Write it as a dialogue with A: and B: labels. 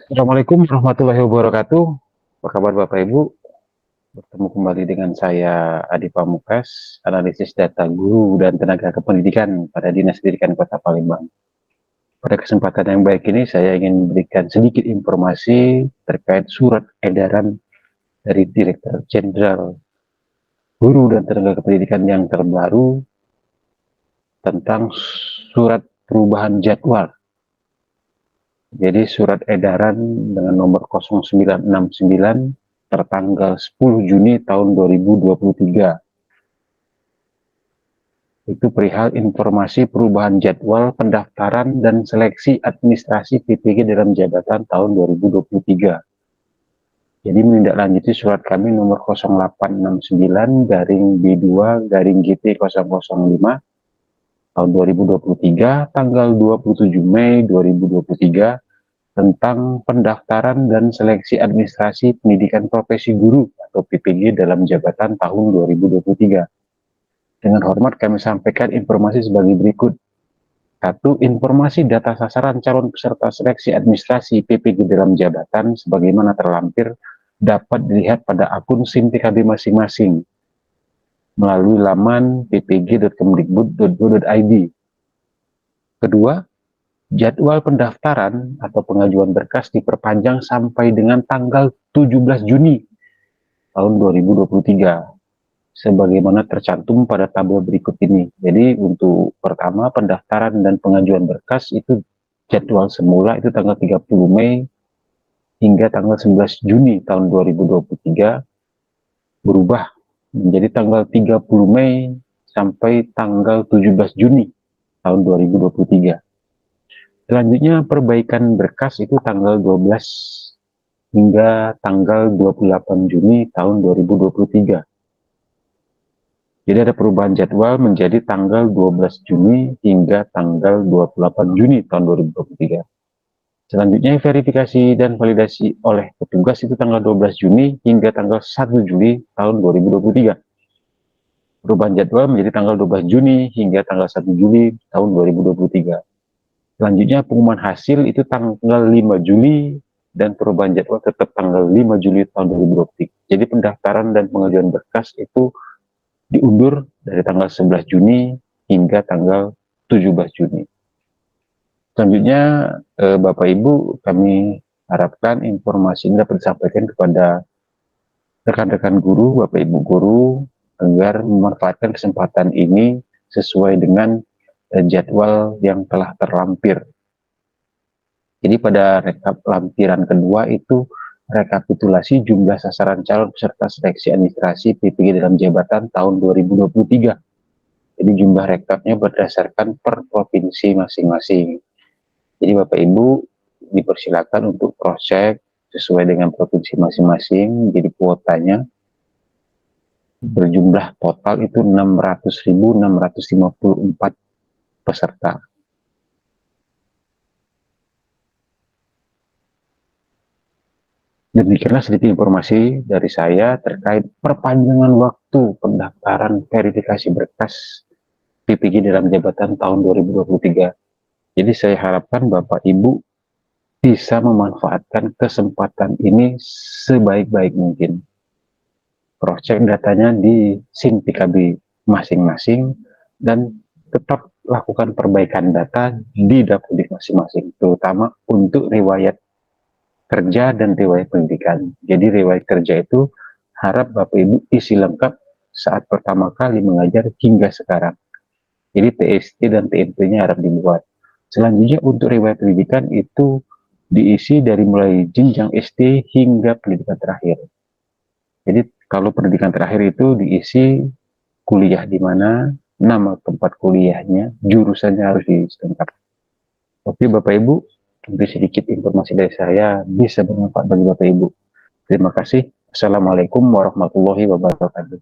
A: Assalamualaikum warahmatullahi wabarakatuh. Apa kabar Bapak Ibu? Bertemu kembali dengan saya Adi Pamungkas, analisis data guru dan tenaga kependidikan pada Dinas Pendidikan Kota Palembang. Pada kesempatan yang baik ini saya ingin memberikan sedikit informasi terkait surat edaran dari Direktur Jenderal Guru dan Tenaga Kependidikan yang terbaru tentang surat perubahan jadwal. Jadi surat edaran dengan nomor 0969 tertanggal 10 Juni tahun 2023. Itu perihal informasi perubahan jadwal pendaftaran dan seleksi administrasi PPG dalam jabatan tahun 2023. Jadi menindaklanjuti surat kami nomor 0869 garing B2 garing GT 005 tahun 2023 tanggal 27 Mei 2023 tentang pendaftaran dan seleksi administrasi pendidikan profesi guru atau PPG dalam jabatan tahun 2023. Dengan hormat kami sampaikan informasi sebagai berikut. 1. Informasi data sasaran calon peserta seleksi administrasi PPG dalam jabatan sebagaimana terlampir dapat dilihat pada akun SIM PKB masing-masing melalui laman ppg.kemdikbud.go.id. Kedua, jadwal pendaftaran atau pengajuan berkas diperpanjang sampai dengan tanggal 17 Juni tahun 2023 sebagaimana tercantum pada tabel berikut ini. Jadi untuk pertama pendaftaran dan pengajuan berkas itu jadwal semula itu tanggal 30 Mei hingga tanggal 11 Juni tahun 2023 berubah menjadi tanggal 30 Mei sampai tanggal 17 Juni tahun 2023. Selanjutnya perbaikan berkas itu tanggal 12 hingga tanggal 28 Juni tahun 2023. Jadi ada perubahan jadwal menjadi tanggal 12 Juni hingga tanggal 28 Juni tahun 2023. Selanjutnya verifikasi dan validasi oleh petugas itu tanggal 12 Juni hingga tanggal 1 Juli tahun 2023. Perubahan jadwal menjadi tanggal 12 Juni hingga tanggal 1 Juli tahun 2023. Selanjutnya pengumuman hasil itu tanggal 5 Juli dan perubahan jadwal tetap tanggal 5 Juli tahun 2023. Jadi pendaftaran dan pengajuan berkas itu diundur dari tanggal 11 Juni hingga tanggal 17 Juni. Selanjutnya, Bapak Ibu, kami harapkan informasi ini dapat disampaikan kepada rekan-rekan guru, Bapak Ibu guru, agar memanfaatkan kesempatan ini sesuai dengan jadwal yang telah terlampir. Jadi pada lampiran kedua itu rekapitulasi jumlah sasaran calon peserta seleksi administrasi PPG dalam jabatan tahun 2023. Jadi jumlah rekapnya berdasarkan per provinsi masing-masing. Jadi Bapak Ibu dipersilakan untuk cross check sesuai dengan provinsi masing-masing. Jadi kuotanya berjumlah total itu 600.654 peserta. Demikianlah sedikit informasi dari saya terkait perpanjangan waktu pendaftaran verifikasi berkas PPG dalam jabatan tahun 2023. Jadi saya harapkan Bapak Ibu bisa memanfaatkan kesempatan ini sebaik-baik mungkin. Cross-check datanya di SIM PKB masing-masing dan tetap lakukan perbaikan data di Dapur masing-masing, terutama untuk riwayat kerja dan riwayat pendidikan. Jadi riwayat kerja itu harap Bapak Ibu isi lengkap saat pertama kali mengajar hingga sekarang. Jadi TST dan TMP-nya harap dibuat. Selanjutnya untuk riwayat pendidikan itu diisi dari mulai jenjang SD hingga pendidikan terakhir. Jadi kalau pendidikan terakhir itu diisi kuliah di mana, nama tempat kuliahnya, jurusannya harus dilengkapi. Oke Bapak Ibu, untuk sedikit informasi dari saya bisa bermanfaat bagi Bapak Ibu. Terima kasih. Assalamualaikum warahmatullahi wabarakatuh.